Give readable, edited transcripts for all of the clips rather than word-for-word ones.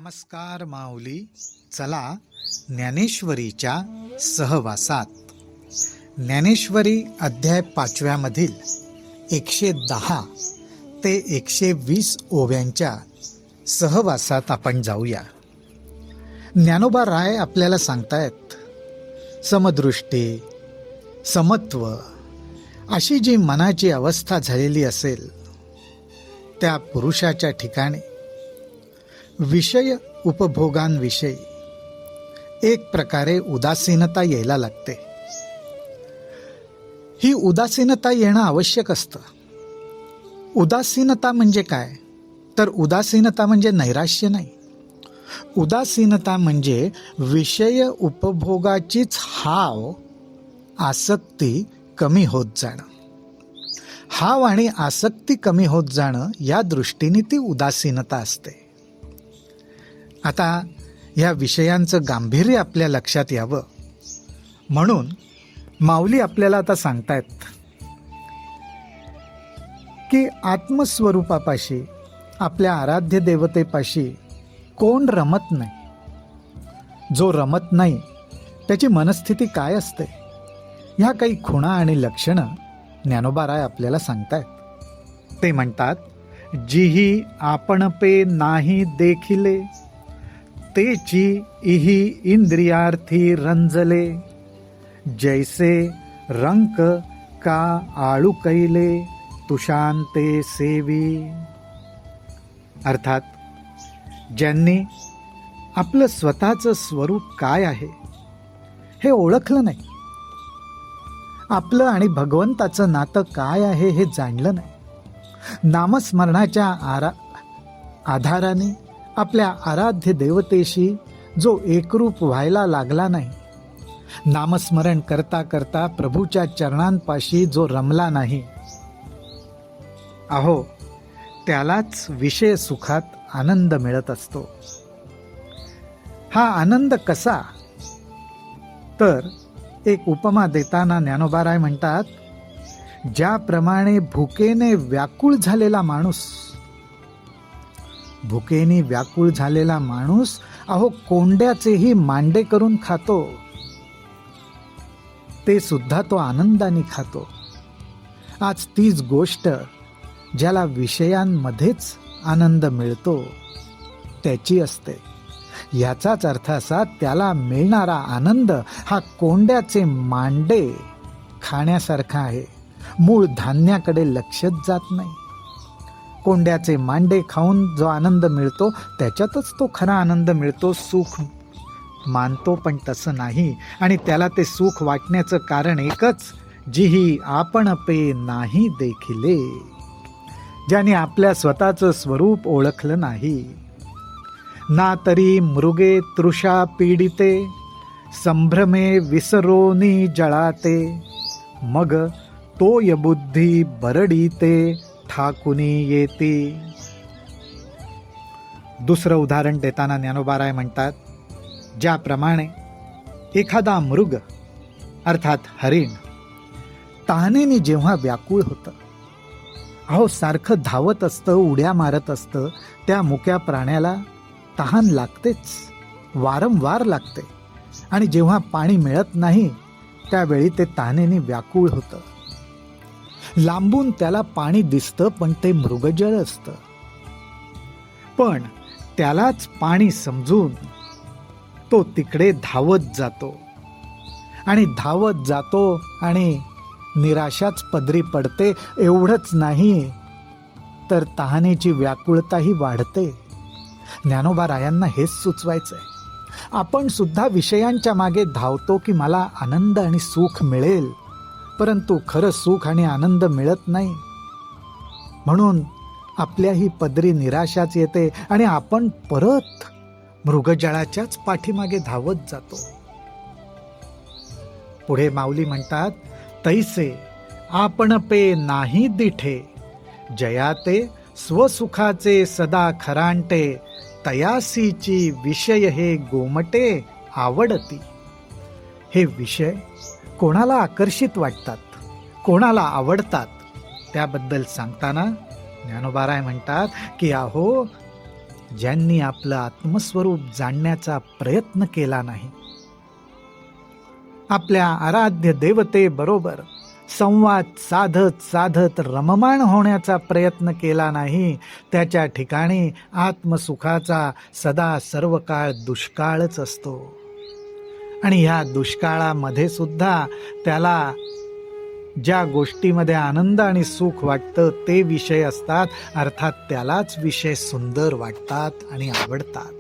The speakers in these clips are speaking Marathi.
नमस्कार माऊली. चला ज्ञानेश्वरीच्या सहवासात. ज्ञानेश्वरी अध्याय 5 मधील 110 ते 120 ओव्यांच्या सहवासात आपण जाऊया. ज्ञानोबा राय आपल्याला सांगतायत, समदृष्टी, समत्व अशी जी मनाची अवस्था झालेली असेल त्या पुरुषाच्या ठिकाणी विषय उपभोगांविषयी एक प्रकारे उदासीनता यायला लागते. ही उदासीनता येणं आवश्यक असतं. उदासीनता म्हणजे काय? तर उदासीनता म्हणजे नैराश्य नाही. उदासीनता म्हणजे विषय उपभोगाचीच हाव, आसक्ती कमी होत जाणं. हाव आणि आसक्ती कमी होत जाणं या दृष्टीने ती उदासीनता असते. आता या विषयांचं गांभीर्य आपल्या लक्षात यावं म्हणून माऊली आपल्याला आता सांगतायत की आत्मस्वरूपापाशी, आपल्या आराध्य देवतेपाशी कोण रमत नाही. जो रमत नाही त्याची मनस्थिती काय असते, ह्या काही खुणा आणि लक्षणं ज्ञानोबा राय आपल्याला सांगतायत. ते म्हणतात, जिही आपण पे नाही देखिले, तेची इही इंद्रियार्थी रंजले, जैसे रंक का आळू कैले तुशांते सेवी. अर्थात ज्यांनी आपलं स्वतःचं स्वरूप काय आहे हे ओळखलं नाही, आपलं आणि भगवंताचं नातं काय आहे हे जाणलं नाही, नामस्मरणाच्या आधाराने आपल्या आराध्य देवतेशी जो एकरूप व्हायला लागला नाही, नामस्मरण करता करता प्रभूच्या चरणांपाशी जो रमला नाही, अहो त्यालाच विषय सुखात आनंद मिळत असतो. हा आनंद कसा? तर एक उपमा देताना ज्ञानोबा राय म्हणतात, ज्याप्रमाणे भुकेने व्याकुळ झालेला माणूस अहो कोंड्याचेही मांडे करून खातो, ते सुद्धा तो आनंदाने खातो. आज तीच गोष्ट ज्याला विषयांमध्येच आनंद मिळतो त्याची असते. याचाच अर्थ असा, त्याला मिळणारा आनंद हा कोंड्याचे मांडे खाण्यासारखा आहे. मूळ धान्याकडे लक्षच जात नाही. कोंड्याचे मांडे खाऊन जो आनंद मिळतो त्याच्यातच तो खरा आनंद मिळतो, सुख मानतो. पण तसं नाही. आणि त्याला ते सुख वाटण्याचं कारण एकच, जिही आपण पे नाही देखिले, ज्याने आपल्या स्वतःचं स्वरूप ओळखलं नाही. ना तरी मृगे तृषा पीडिते, संभ्रमे विसरोनी जळाते, मग तोय बुद्धी बरडीते ठाकुनी येते. दुसरं उदाहरण देताना ज्ञानोबा राय म्हणतात, ज्याप्रमाणे एखादा मृग अर्थात हरिण तहानेने जेव्हा व्याकुळ होतं, अहो सारखं धावत असतं, उड्या मारत असतं, त्या मुक्या प्राण्याला तहान लागतेच, वारंवार लागते. आणि जेव्हा पाणी मिळत नाही त्यावेळी ते तहानेने व्याकुळ होतं. लांबून त्याला पाणी दिसतं पण ते मृगजळ असतं. पण त्यालाच पाणी समजून तो तिकडे धावत जातो आणि निराशाच पदरी पडते. एवढंच नाही तर तहानेची व्याकुळताही वाढते. ज्ञानोबा रायांना हेच सुचवायचंय. आपण सुद्धा विषयांच्या मागे धावतो की मला आनंद आणि सुख मिळेल, परंतु खरं सुख आणि आनंद मिळत नाही. म्हणून आपल्याही पदरी निराशाच येते आणि आपण परत मृगजळाच्याच पाठीमागे धावत जातो. पुढे माऊली म्हणतात, तैसे आपण पे नाही दिठे, जयाते स्वसुखाचे सदा खरांटे, तयासीची विषय हे गोमटे आवडती. हे विषय कोणाला आकर्षित वाटतात, कोणाला आवडतात, त्याबद्दल सांगताना ज्ञानोबा राय म्हणतात की अहो ज्यांनी आपलं आत्मस्वरूप जाणण्याचा प्रयत्न केला नाही, आपल्या आराध्य देवतेबरोबर संवाद साधत साधत रममाण होण्याचा प्रयत्न केला नाही, त्याच्या ठिकाणी आत्मसुखाचा सदा सर्व काळ दुष्काळच असतो. आणि ह्या दुष्काळामध्ये सुद्धा त्याला ज्या गोष्टीमध्ये आनंद आणि सुख वाटतं ते विषय असतात, अर्थात त्यालाच विषय सुंदर वाटतात आणि आवडतात.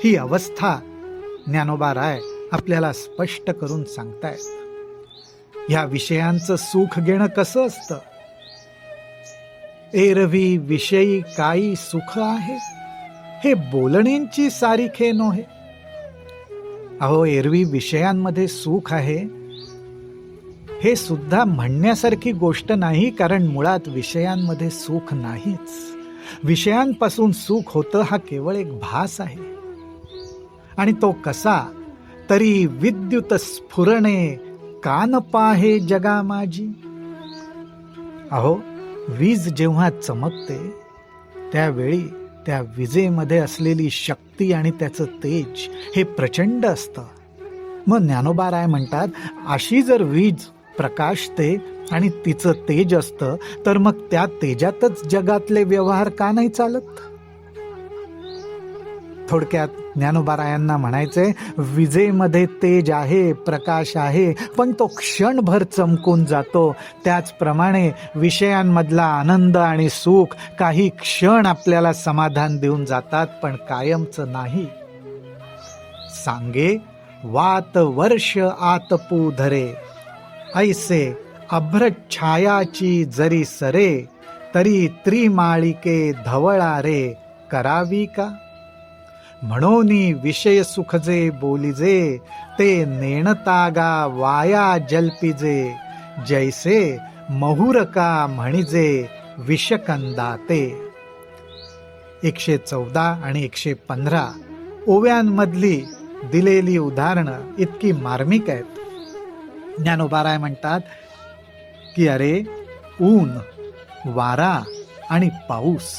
ही अवस्था ज्ञानोबा राय आपल्याला स्पष्ट करून सांगतायत. ह्या विषयांचं सुख घेणं कसं असतं? एरवी विषयी काही सुख आहे, हे बोलण्यांची सारिखे नोहे. अहो, एरवी विषयांमध्ये सुख आहे हे सुद्धा म्हणण्यासारखी गोष्ट नाही, कारण मुळात विषयांमध्ये सुख नाहीच. विषयांपासून सुख होतं हा केवळ एक भास आहे. आणि तो कसा? तरी विद्युत स्फुरणे कान पाहे जगा माझी. अहो, वीज जेव्हा चमकते त्यावेळी त्या विजेमध्ये असलेली शक्ती आणि त्याचं तेज हे प्रचंड असतं. मग ज्ञानोबा राय म्हणतात, अशी जर वीज प्रकाशते आणि तिचं तेज असतं, तर मग त्या तेजातच जगातले व्यवहार का नाही चालत? थोडक्यात ज्ञानोबा रायांना म्हणायचंय, विजेमध्ये तेज आहे, प्रकाश आहे, पण तो क्षणभर चमकून जातो. त्याचप्रमाणे विषयांमधला आनंद आणि सुख काही क्षण आपल्याला समाधान देऊन जातात, पण कायमचं नाही. सांगे वात वर्ष आतपू धरे, ऐसे अभ्रछायाची जरी सरे, तरी त्रिमाळिके धवळा रे, करावी का? म्हणोनी विषय सुखजे बोलिजे, ते नेणतागा वाया जल्पिजे, जैसे महुरका म्हणिजे विषकंदाते. 114 आणि 115 ओव्यांमधली दिलेली उदाहरणं इतकी मार्मिक आहेत. ज्ञानोबा राय म्हणतात की अरे, ऊन, वारा आणि पाऊस,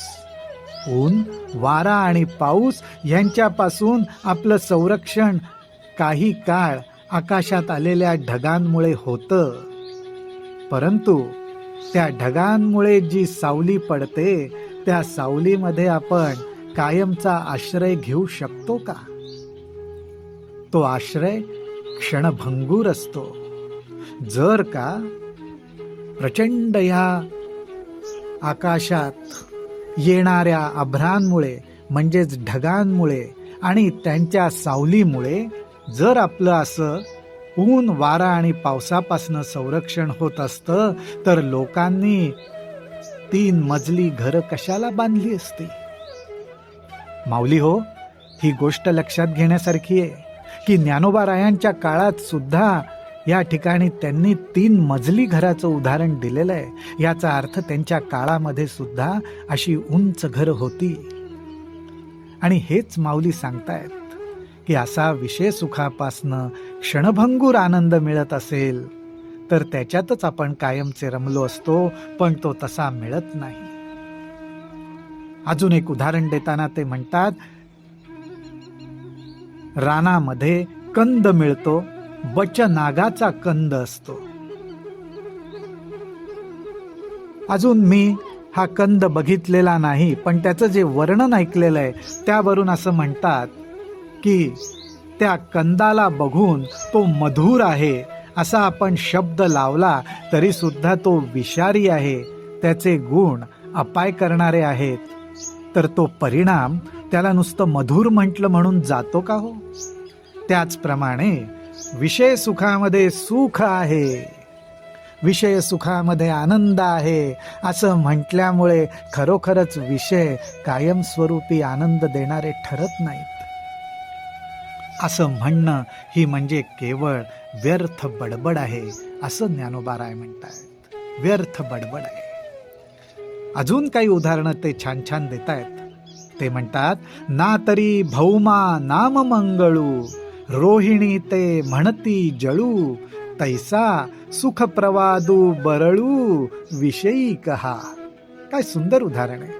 ऊन, वारा आणि पाऊस यांच्यापासून आपलं संरक्षण काही काळ आकाशात आलेल्या ढगांमुळे होतं, परंतु त्या ढगांमुळे जी सावली पडते त्या सावलीमध्ये आपण कायमचा आश्रय घेऊ शकतो का? तो आश्रय क्षणभंगूर असतो. जर का प्रचंड ह्या आकाशात येणाऱ्या अभ्रांमुळे म्हणजेच ढगांमुळे आणि त्यांच्या सावलीमुळे जर आपलं असं ऊन, वारा आणि पावसापासनं संरक्षण होत असतं, तर लोकांनी 3 मजली घरं कशाला बांधली असती? माऊली हो, ही गोष्ट लक्षात घेण्यासारखी आहे की ज्ञानोबा रायांच्या काळात सुद्धा या ठिकाणी त्यांनी 3 मजली घराचं उदाहरण दिलेलं आहे. याचा अर्थ त्यांच्या काळामध्ये सुद्धा अशी उंच घरं होती. आणि हेच माऊली सांगतायत की असा विषय सुखापासनं क्षणभंगूर आनंद मिळत असेल तर त्याच्यातच आपण कायमचे रमलो असतो, पण तो तसा मिळत नाही. अजून एक उदाहरण देताना ते म्हणतात, रानामध्ये कंद मिळतो, बचनागाचा कंद असतो. अजून मी हा कंद बघितलेला नाही, पण त्याचं जे वर्णन ऐकलेलं आहे त्यावरून असं म्हणतात की त्या कंदाला बघून तो मधुर आहे असा आपण शब्द लावला तरी सुद्धा तो विषारी आहे, त्याचे गुण अपाय करणारे आहेत, तर तो परिणाम त्याला नुसतं मधुर म्हटलं म्हणून जातो का हो? त्याचप्रमाणे विषय सुखामध्ये सुख आहे, विषय सुखामध्ये आनंद आहे असं म्हटल्यामुळे खरोखरच विषय कायमस्वरूपी आनंद देणारे ठरत नाहीत. असं म्हणणं ही म्हणजे केवळ व्यर्थ बडबड आहे, असं ज्ञानोबा राय म्हणतायत. व्यर्थ बडबड आहे. अजून काही उदाहरणं ते छान छान देतायत. ते म्हणतात, ना तरी भौमा नाम मंगळू, रोहिणी ते म्हणती जळू, तैसा सुख प्रवादू बरळू, विषयी कहा. काय सुंदर उदाहरण आहे.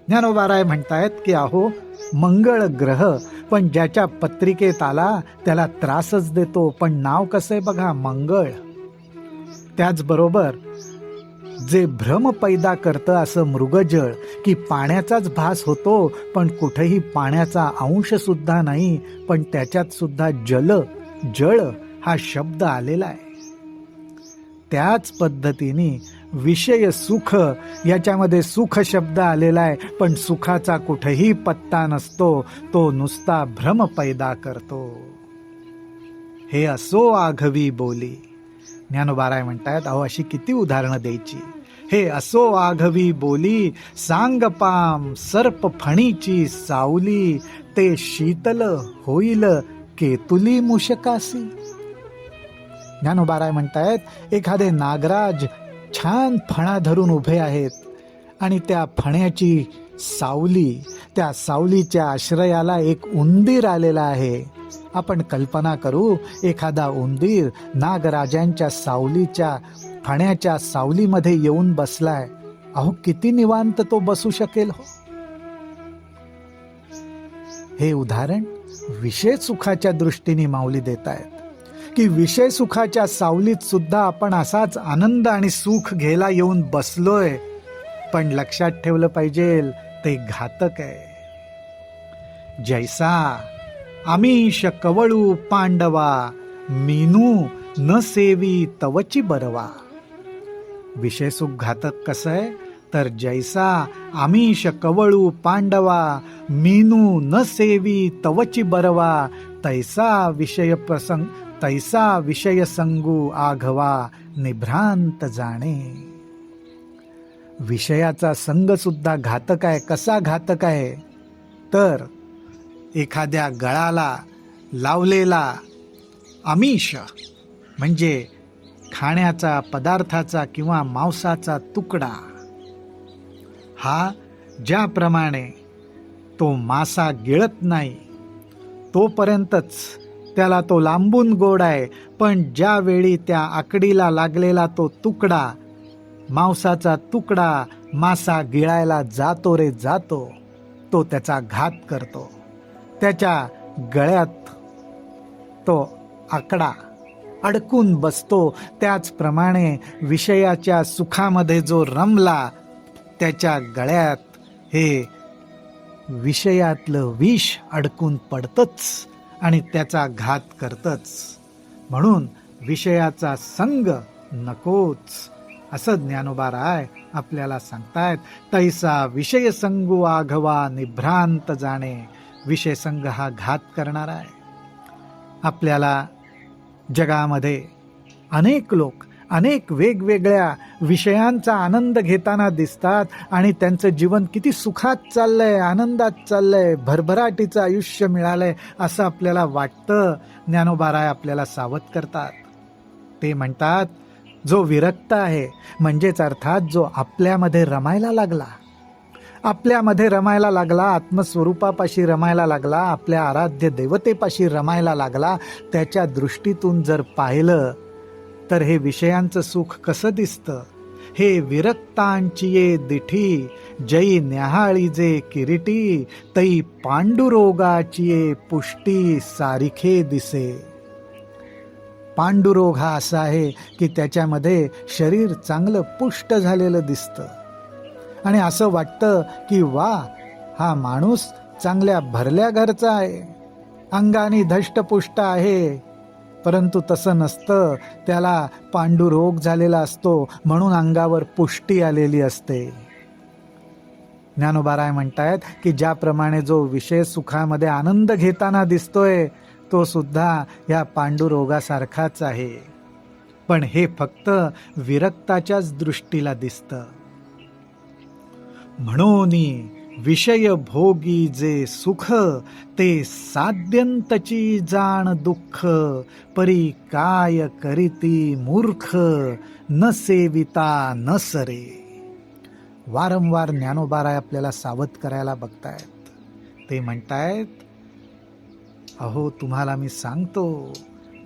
ज्ञानोबाराय म्हणतायत की अहो मंगळ ग्रह पण ज्याच्या पत्रिकेत आला त्याला त्रासच देतो, पण नाव कसं आहे बघा, मंगळ. त्याचबरोबर जे भ्रम पैदा करतं असं मृगजळ, की पाण्याचाच भास होतो पण कुठेही पाण्याचा अंश सुद्धा नाही, पण त्याच्यात सुद्धा जळ हा शब्द आलेला आहे. त्याच पद्धतीने विषय सुख, याच्यामध्ये सुख शब्द आलेला आहे पण सुखाचा कुठेही पत्ता नसतो, तो नुसता भ्रम पैदा करतो. हे असो आघवी बोली. ज्ञानोबाराय म्हणतायत अहो अशी किती उदाहरणं द्यायची. हे असो आघवी बोली, सांगपाम सर्प फणीची सावली, ते शीतल होईल केतुली मुशकासी. ज्ञानोबाराय म्हणतायत एखादे नागराज छान फणा धरून उभे आहेत आणि त्या फण्याची सावली, त्या सावलीच्या आश्रयाला एक उंदीर आलेला आहे. आपण कल्पना करू, एखादा उंदीर नागराजांच्या सावलीच्या फण्याच्या सावलीमध्ये येऊन बसलाय. अहो किती निवांत तो बसू शकेल हो. हे उदाहरण विषय सुखाच्या दृष्टीने माऊली देत आहेत की विषय सुखाच्या सावलीत सुद्धा आपण असाच आनंद आणि सुख घ्यायला येऊन बसलोय, पण लक्षात ठेवलं पाहिजे ते घातक आहे. जैसा आमिष कवळू पांडवा, मीनू न सेवी तवची बरवा. विषय सुख घातक कसं आहे तर जैसा आमिष कवळू पांडवा, मीनू न सेवी तवची बरवा, तैसा विषय संगू आघवा, निभ्रांत जाणे. विषयाचा संग सुद्धा घातक आहे. कसा घातक आहे तर एखाद्या गळाला लावलेला आमिष म्हणजे खाण्याचा पदार्थाचा किंवा मांसाचा तुकडा, हा ज्याप्रमाणे तो मासा गिळत नाही तोपर्यंतच त्याला तो लांबून गोड आहे, पण ज्यावेळी त्या आकडीला लागलेला तो तुकडा, मांसाचा तुकडा, मासा गिळायला जातो रे जातो, तो त्याचा घात करतो. त्याच्या गळ्यात तो आकडा अडकून बसतो. त्याचप्रमाणे विषयाच्या सुखामध्ये जो रमला, त्याच्या गळ्यात हे विषयातलं विष अडकून पडतच आणि त्याचा घात करतच. म्हणून विषयाचा संग नकोच, असं ज्ञानोबाराय आपल्याला सांगतायत. तैसा विषय संगू आघवा, निभ्रांत जाणे. विषय संग हा घात करणारा आहे. आपल्याला जगामध्ये अनेक लोक अनेक वेगवेगळ्या विषयांचा आनंद घेताना दिसतात आणि त्यांचं जीवन किती सुखात चाललंय, आनंदात चाललंय, भरभराटीचं आयुष्य मिळालंय असं आपल्याला वाटतं. ज्ञानोबाराय आपल्याला सावध करतात. ते म्हणतात जो विरक्त आहे, म्हणजेच अर्थात जो आपल्यामध्ये रमायला लागला, आपल्यामध्ये रमायला लागला, आत्मस्वरूपापाशी रमायला लागला, आपल्या आराध्य देवतेपाशी रमायला लागला, त्याच्या दृष्टीतून जर पाहिलं तर हे विषयांचं सुख कसं दिसतं. हे विरक्तांची ये दिठी, जई न्याहाळी जे किरीटी, तई पांडुरोगाची ये पुष्टी, सारिखे दिसे. पांडुरोग हा असा आहे की त्याच्यामध्ये शरीर चांगलं पुष्ट झालेलं दिसतं आणि असं वाटतं की वा, हा माणूस चांगल्या भरल्या घरचा आहे, अंगाने धष्टपुष्ट आहे. परंतु तसं नसतं, त्याला पांडुरोग झालेला असतो, म्हणून अंगावर पुष्टी आलेली असते. ज्ञानोबाराय म्हणतायत की ज्याप्रमाणे जो विषय सुखामध्ये आनंद घेताना दिसतोय तो सुद्धा या पांडुरोगासारखाच आहे, पण हे फक्त विरक्ताच्याच दृष्टीला दिसतं. म्हणूनी विषय भोगी जे सुख, ते साध्यंतची जाण दुःख, परी काय करीती मूर्ख, न सेविता न सरे. वारंवार ज्ञानोबाराय आपल्याला सावध करायला बघतायत. ते म्हणतायत अहो तुम्हाला मी सांगतो,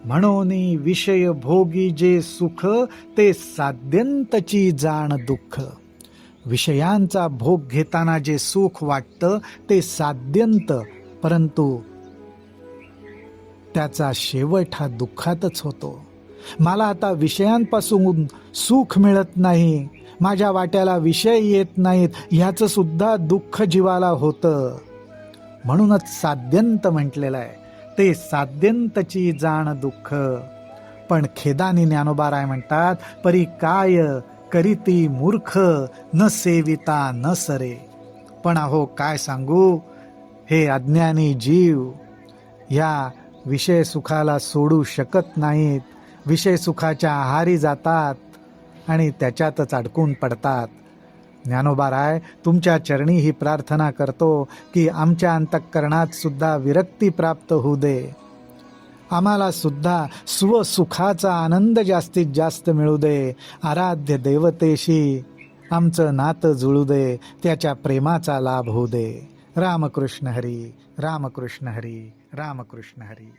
म्हणूनी विषय भोगी जे सुख, ते साध्यंतची जाण दुःख. विषयांचा भोग घेताना जे सुख वाटतं ते साध्यंत, परंतु त्याचा शेवट हा दुःखातच होतो. मला आता विषयांपासून सुख मिळत नाही, माझ्या वाट्याला विषय येत नाहीत, ह्याचं सुद्धा दुःख जीवाला होतं. म्हणूनच साध्यंत म्हटलेलं आहे. ते साध्यंतची जाण दुःख. पण खेदानी ज्ञानोबा म्हणतात, परी काय करीती मूर्ख, न सेविता न सरे. पण अहो काय सांगू, हे अज्ञानी जीव या विषय सुखाला सोडू शकत नाहीत. विषय सुखाच्या आहारी जातात आणि त्याच्यातच अडकून पडतात. ज्ञानोबा राय तुमच्या चरणी ही प्रार्थना करतो की आमच्या अंतःकरणात सुद्धा विरक्ती प्राप्त होऊ दे. आम्हाला सुद्धा स्वसुखाचा आनंद जास्तीत जास्त मिळू दे. आराध्य देवतेशी आमचं नातं जुळू दे, त्याच्या प्रेमाचा लाभ होऊ दे. रामकृष्ण हरी, रामकृष्ण हरी, रामकृष्ण हरी.